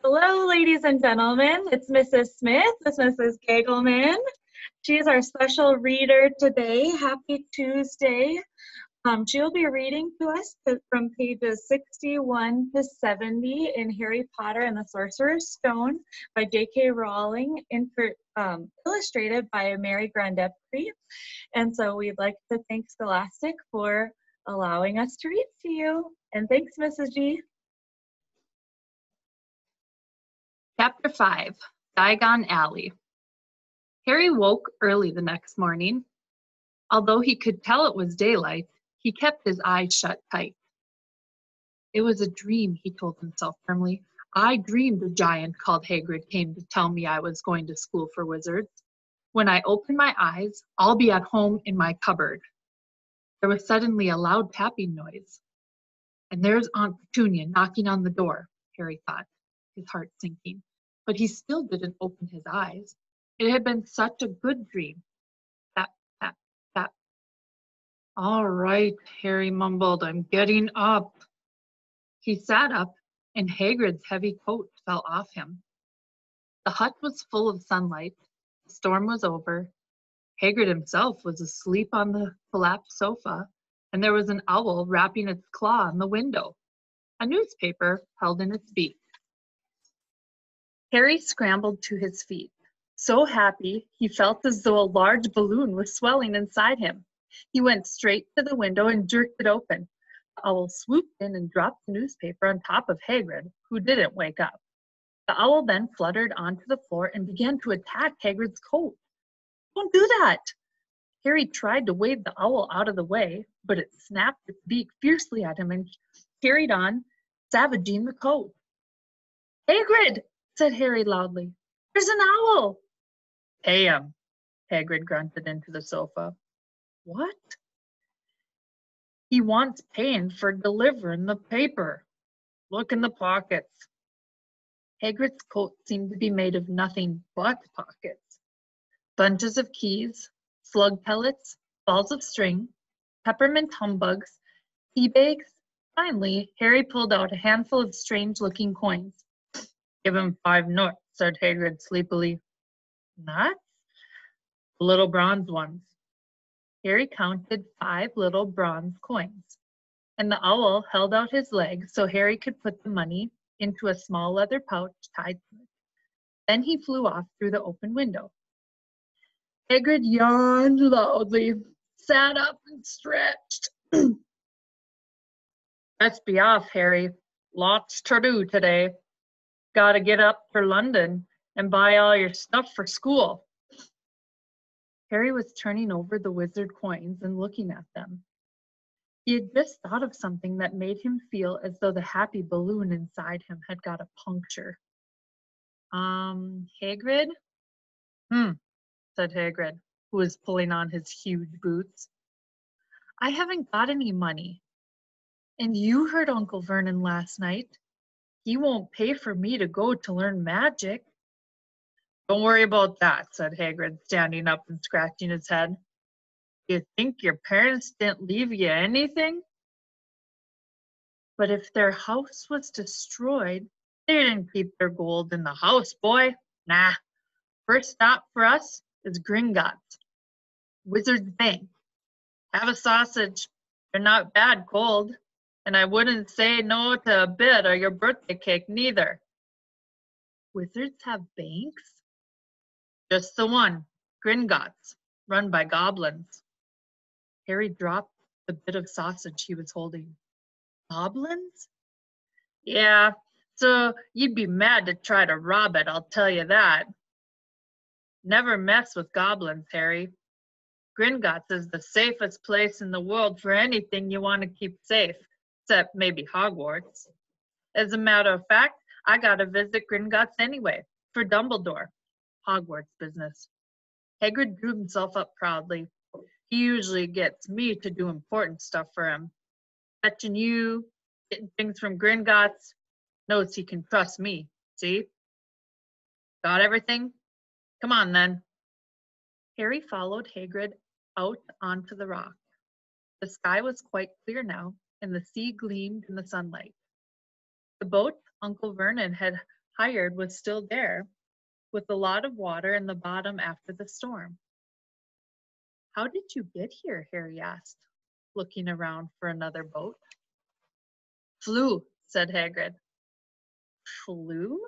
Hello, ladies and gentlemen. It's Mrs. Smith. It's Mrs. Gegelman. She's our special reader today. Happy Tuesday. She'll be reading to us from pages 61 to 70 in Harry Potter and the Sorcerer's Stone by JK Rowling, illustrated by Mary Grandpre. And so we'd like to thank Scholastic for allowing us to read to you. And thanks, Mrs. G. Chapter 5, Diagon Alley. Harry woke early the next morning. Although he could tell it was daylight, he kept his eyes shut tight. It was a dream, he told himself firmly. I dreamed a giant called Hagrid came to tell me I was going to school for wizards. When I open my eyes, I'll be at home in my cupboard. There was suddenly a loud tapping noise. And there's Aunt Petunia knocking on the door, Harry thought, his heart sinking. But he still didn't open his eyes. It had been such a good dream. Tap, tap, tap. All right, Harry mumbled, I'm getting up. He sat up, and Hagrid's heavy coat fell off him. The hut was full of sunlight. The storm was over. Hagrid himself was asleep on the collapsed sofa, and there was an owl wrapping its claw on the window, a newspaper held in its beak. Harry scrambled to his feet. So happy, he felt as though a large balloon was swelling inside him. He went straight to the window and jerked it open. The owl swooped in and dropped the newspaper on top of Hagrid, who didn't wake up. The owl then fluttered onto the floor and began to attack Hagrid's coat. Don't do that! Harry tried to wave the owl out of the way, but it snapped its beak fiercely at him and carried on, savaging the coat. Hagrid! Said Harry loudly. There's an owl! Pay him, Hagrid grunted into the sofa. What? He wants paying for delivering the paper. Look in the pockets. Hagrid's coat seemed to be made of nothing but pockets. Bunches of keys, slug pellets, balls of string, peppermint humbugs, tea bags. Finally, Harry pulled out a handful of strange-looking coins. Give him 5 nuts, said Hagrid sleepily. Nuts? Little bronze ones. Harry counted 5 little bronze coins, and the owl held out his leg so Harry could put the money into a small leather pouch tied to it. Then he flew off through the open window. Hagrid yawned loudly, sat up and stretched. Let's be off, Harry. Lots to do today. Gotta get up for London and buy all your stuff for school. Harry was turning over the wizard coins and looking at them. He had just thought of something that made him feel as though the happy balloon inside him had got a puncture. Hagrid? Said Hagrid, who was pulling on his huge boots. I haven't got any money. And you heard Uncle Vernon last night. He won't pay for me to go to learn magic. Don't worry about that, said Hagrid, standing up and scratching his head. You think your parents didn't leave you anything? But if their house was destroyed, they didn't keep their gold in the house, boy. Nah. First stop for us is Gringotts, Wizard's Bank. Have a sausage. They're not bad cold. And I wouldn't say no to a bit of your birthday cake neither. Wizards have banks? Just the one, Gringotts, run by goblins. Harry dropped the bit of sausage he was holding. Goblins? Yeah, so you'd be mad to try to rob it, I'll tell you that. Never mess with goblins, Harry. Gringotts is the safest place in the world for anything you want to keep safe. Except maybe Hogwarts. As a matter of fact, I gotta visit Gringotts anyway, for Dumbledore. Hogwarts business. Hagrid drew himself up proudly. He usually gets me to do important stuff for him. Fetching you, getting things from Gringotts, knows he can trust me, see? Got everything? Come on then. Harry followed Hagrid out onto the rock. The sky was quite clear now, and the sea gleamed in the sunlight. The boat Uncle Vernon had hired was still there, with a lot of water in the bottom after the storm. How did you get here? Harry asked, looking around for another boat. Flew, said Hagrid. Flew?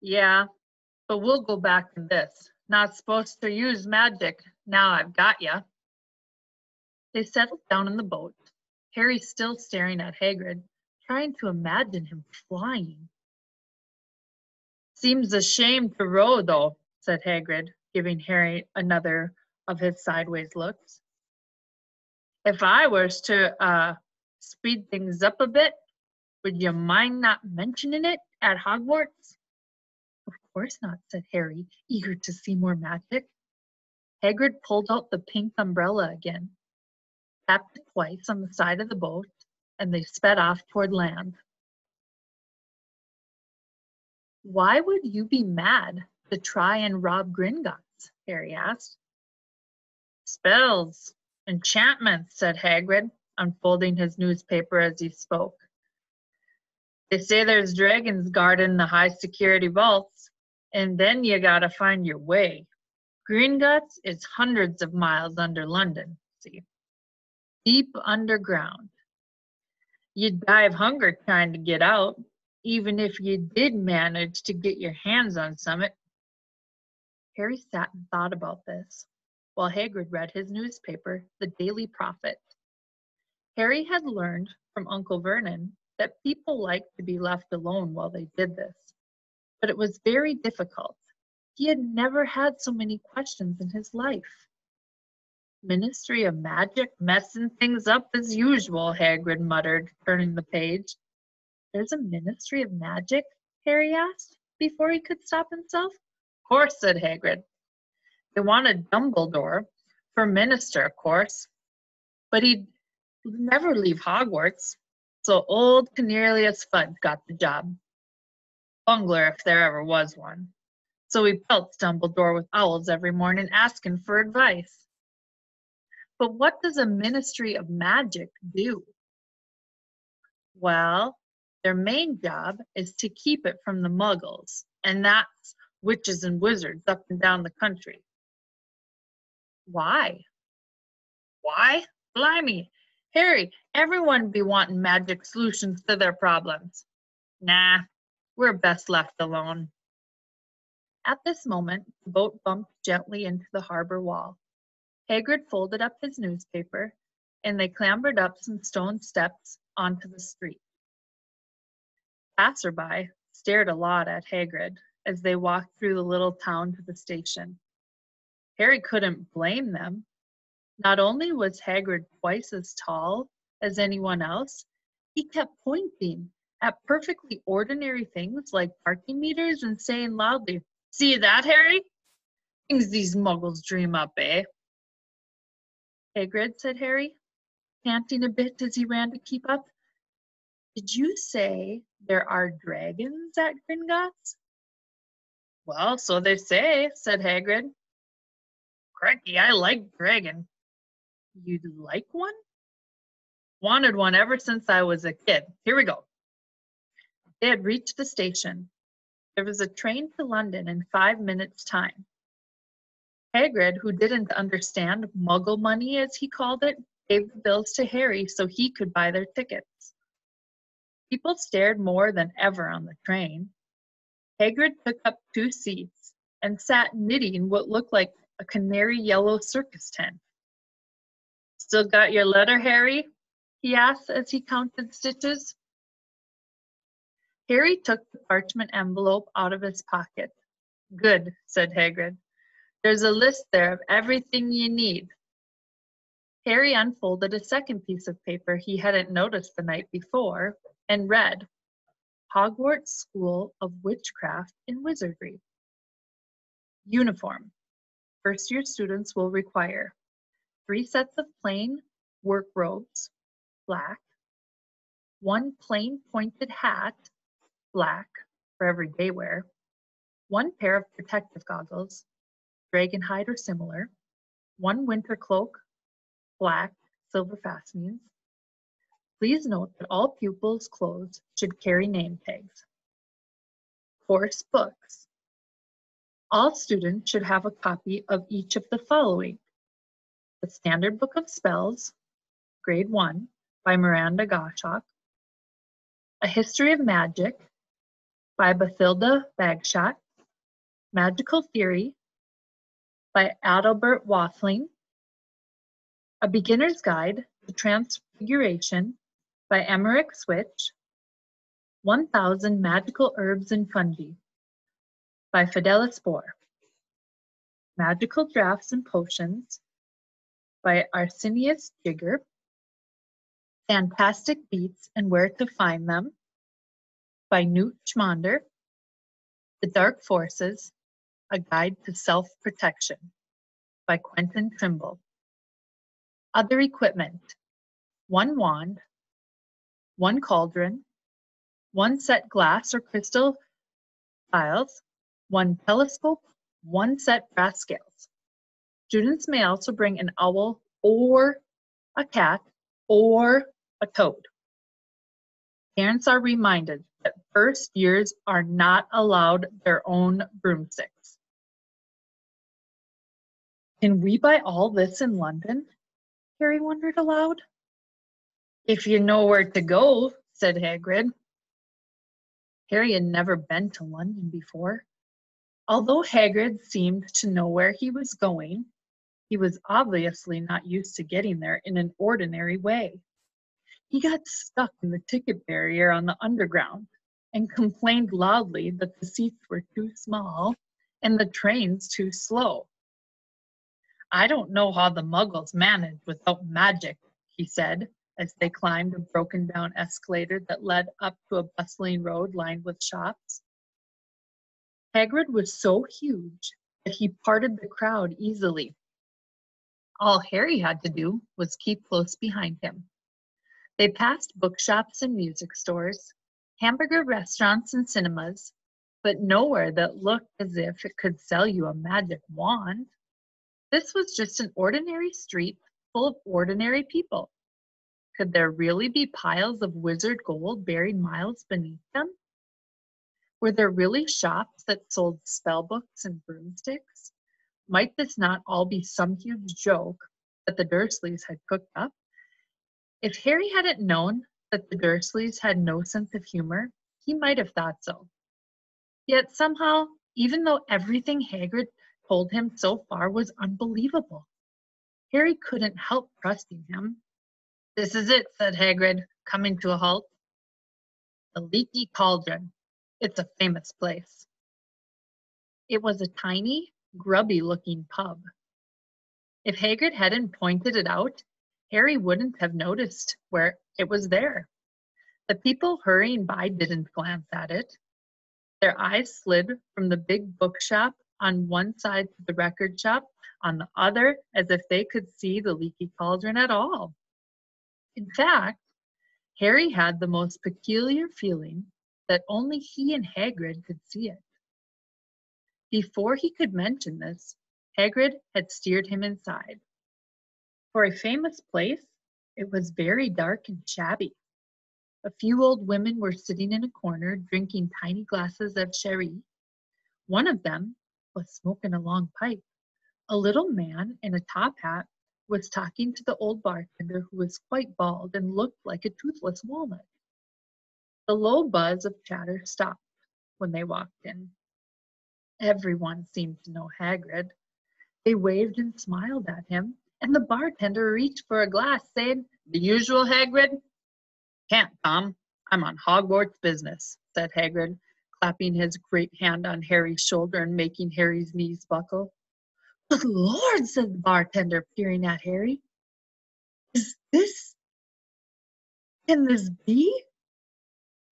Yeah, but we'll go back to this. Not supposed to use magic. Now I've got ya. They settled down in the boat, Harry still staring at Hagrid, trying to imagine him flying. Seems a shame to row, though, said Hagrid, giving Harry another of his sideways looks. If I was to speed things up a bit, would you mind not mentioning it at Hogwarts? Of course not, said Harry, eager to see more magic. Hagrid pulled out the pink umbrella again, tapped it twice on the side of the boat, and they sped off toward land. Why would you be mad to try and rob Gringotts? Harry asked. Spells, enchantments, said Hagrid, unfolding his newspaper as he spoke. They say there's dragons guarding the high-security vaults, and then you gotta find your way. Gringotts is hundreds of miles under London, see? Deep underground. You'd die of hunger trying to get out, even if you did manage to get your hands on something. Harry sat and thought about this, while Hagrid read his newspaper, the Daily Prophet. Harry had learned from Uncle Vernon that people liked to be left alone while they did this, but it was very difficult. He had never had so many questions in his life. Ministry of Magic messing things up as usual, Hagrid muttered, turning the page. There's a Ministry of Magic? Harry asked, before he could stop himself. Of course, said Hagrid. They wanted Dumbledore for minister, of course, but he'd never leave Hogwarts, so old Cornelius Fudge got the job. Bungler, if there ever was one. So he pelts Dumbledore with owls every morning asking for advice. But what does a Ministry of Magic do? Well, their main job is to keep it from the Muggles, and that's witches and wizards up and down the country. Why? Why? Blimey, Harry, everyone be wanting magic solutions to their problems. Nah, we're best left alone. At this moment, the boat bumped gently into the harbor wall. Hagrid folded up his newspaper, and they clambered up some stone steps onto the street. Passerby stared a lot at Hagrid as they walked through the little town to the station. Harry couldn't blame them. Not only was Hagrid twice as tall as anyone else, he kept pointing at perfectly ordinary things like parking meters and saying loudly, "See that, Harry? Things these muggles dream up, eh?" Hagrid, said Harry, panting a bit as he ran to keep up. Did you say there are dragons at Gringotts? Well, so they say, said Hagrid. Cracky, I like dragon. You'd like one? Wanted one ever since I was a kid. Here we go. They had reached the station. There was a train to London in 5 minutes' time. Hagrid, who didn't understand muggle money, as he called it, gave the bills to Harry so he could buy their tickets. People stared more than ever on the train. Hagrid took up 2 seats and sat knitting what looked like a canary yellow circus tent. Still got your letter, Harry? He asked as he counted stitches. Harry took the parchment envelope out of his pocket. Good, said Hagrid. There's a list there of everything you need. Harry unfolded a second piece of paper he hadn't noticed the night before and read, Hogwarts School of Witchcraft and Wizardry. Uniform. First-year students will require 3 sets of plain work robes, black, 1 plain pointed hat, black, for everyday wear, 1 pair of protective goggles, dragon hide or similar, 1 winter cloak, black, silver fastenings. Please note that all pupils' clothes should carry name tags. course books. All students should have a copy of each of the following: The Standard Book of Spells, Grade 1, by Miranda Goshawk, A History of Magic, by Bathilda Bagshot, Magical Theory, by Adalbert Wathling, A Beginner's Guide to Transfiguration, by Emmerich Switch, 1000 Magical Herbs and Fungi, by Fidelis Bohr, Magical Drafts and Potions, by Arsenius Jigger, Fantastic Beats and Where to Find Them, by Newt Schmonder, The Dark Forces, A Guide to Self-Protection, by Quentin Trimble. Other equipment: 1 wand, 1 cauldron, 1 set glass or crystal vials, 1 telescope, 1 set brass scales. Students may also bring an owl or a cat or a toad. Parents are reminded that first years are not allowed their own broomsticks. Can we buy all this in London? Harry wondered aloud. If you know where to go, said Hagrid. Harry had never been to London before. Although Hagrid seemed to know where he was going, he was obviously not used to getting there in an ordinary way. He got stuck in the ticket barrier on the underground and complained loudly that the seats were too small and the trains too slow. I don't know how the Muggles manage without magic, he said, as they climbed a broken-down escalator that led up to a bustling road lined with shops. Hagrid was so huge that he parted the crowd easily. All Harry had to do was keep close behind him. They passed bookshops and music stores, hamburger restaurants and cinemas, but nowhere that looked as if it could sell you a magic wand. This was just an ordinary street full of ordinary people. Could there really be piles of wizard gold buried miles beneath them? Were there really shops that sold spell books and broomsticks? Might this not all be some huge joke that the Dursleys had cooked up? If Harry hadn't known that the Dursleys had no sense of humor, he might have thought so. Yet somehow, even though everything Hagrid told him so far was unbelievable, Harry couldn't help trusting him. This is it, said Hagrid, coming to a halt. The Leaky Cauldron. It's a famous place. It was a tiny, grubby-looking pub. If Hagrid hadn't pointed it out, Harry wouldn't have noticed where it was there. The people hurrying by didn't glance at it. Their eyes slid from the big bookshop on one side to the record shop on the other, as if they could see the Leaky Cauldron at all. In fact, Harry had the most peculiar feeling that only he and Hagrid could see it. Before he could mention this, Hagrid had steered him inside. For a famous place, it was very dark and shabby. A few old women were sitting in a corner drinking tiny glasses of sherry. One of them was smoking a long pipe. A little man in a top hat was talking to the old bartender, who was quite bald and looked like a toothless walnut. The low buzz of chatter stopped when they walked in. Everyone seemed to know Hagrid. They waved and smiled at him, and the bartender reached for a glass, saying, "The usual, Hagrid?" "Can't, Tom. I'm on Hogwarts business," said Hagrid, clapping his great hand on Harry's shoulder and making Harry's knees buckle. "Good Lord," said the bartender, peering at Harry. Can this be?"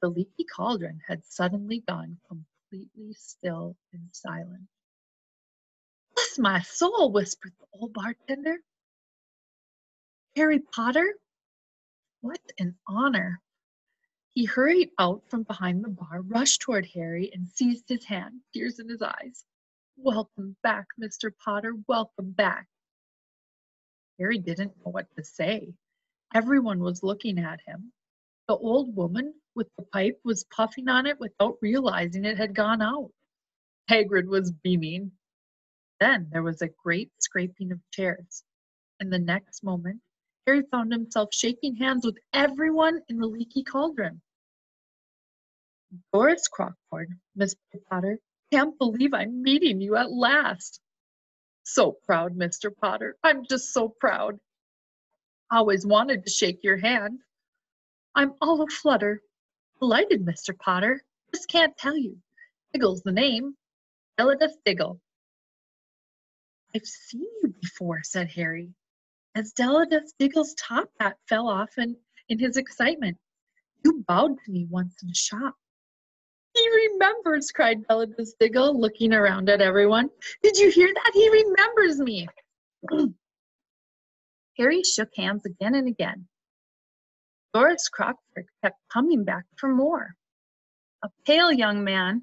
The Leaky Cauldron had suddenly gone completely still and silent. "Bless my soul," whispered the old bartender. "Harry Potter? What an honor." He hurried out from behind the bar, rushed toward Harry, and seized his hand, tears in his eyes. "Welcome back, Mr. Potter, welcome back." Harry didn't know what to say. Everyone was looking at him. The old woman with the pipe was puffing on it without realizing it had gone out. Hagrid was beaming. Then there was a great scraping of chairs, and the next moment, Harry found himself shaking hands with everyone in the leaky cauldron. Doris Crockford, Mr. Potter, can't believe I'm meeting you at last. So proud, Mr. Potter. I'm just so proud. Always wanted to shake your hand. I'm all aflutter. Delighted, Mr. Potter. Just can't tell you. Diggle's the name. Elidus Diggle. I've seen you before, said Harry, as Elidus Diggle's top hat fell off in his excitement. You bowed to me once in a shop. He remembers, cried Elidus Diggle, looking around at everyone. Did you hear that? He remembers me. Harry shook hands again and again. Doris Crockford kept coming back for more. A pale young man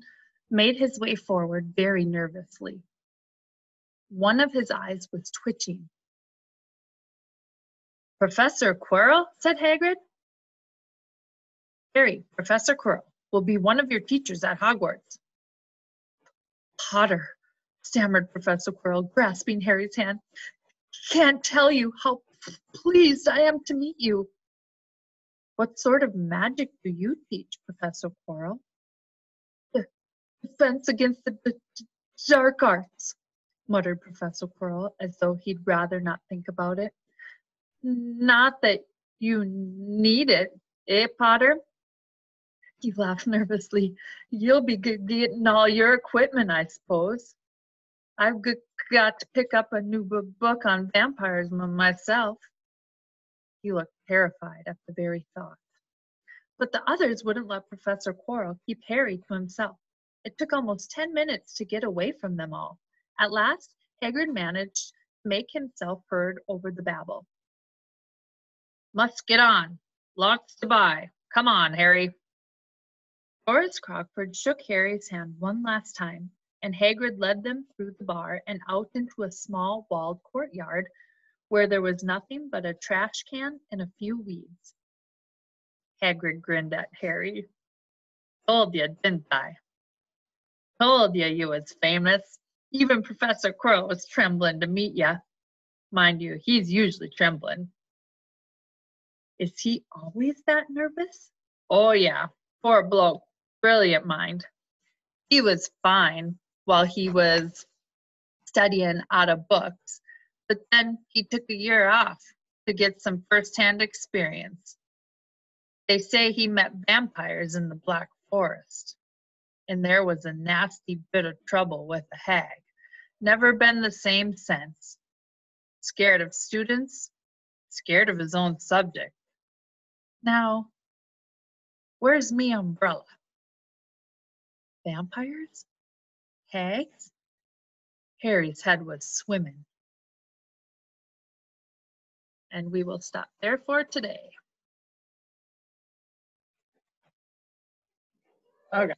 made his way forward very nervously. One of his eyes was twitching. Professor Quirrell, said Hagrid. Harry, Professor Quirrell will be one of your teachers at Hogwarts. Potter, stammered Professor Quirrell, grasping Harry's hand. Can't tell you how pleased I am to meet you. What sort of magic do you teach, Professor Quirrell? Defense against the dark arts, muttered Professor Quirrell, as though he'd rather not think about it. Not that you need it, eh, Potter? He laughed nervously. You'll be getting all your equipment, I suppose. I've got to pick up a new book on vampires myself. He looked terrified at the very thought. But the others wouldn't let Professor Quirrell keep Harry to himself. It took almost 10 minutes to get away from them all. At last, Hagrid managed to make himself heard over the babble. Must get on. Lots to buy. Come on, Harry. Doris Crockford shook Harry's hand one last time, and Hagrid led them through the bar and out into a small walled courtyard where there was nothing but a trash can and a few weeds. Hagrid grinned at Harry. Told you, didn't I? Told you was famous. Even Professor Quirrell was trembling to meet you. Mind you, he's usually trembling. Is he always that nervous? Oh, yeah. Poor bloke. Brilliant mind. He was fine while he was studying out of books, but then he took a year off to get some first-hand experience. They say he met vampires in the Black Forest, and there was a nasty bit of trouble with a hag. Never been the same since. Scared of students, scared of his own subject. Now, where's me umbrella? Vampires? Hags? Harry's head was swimming. And we will stop there for today. Okay.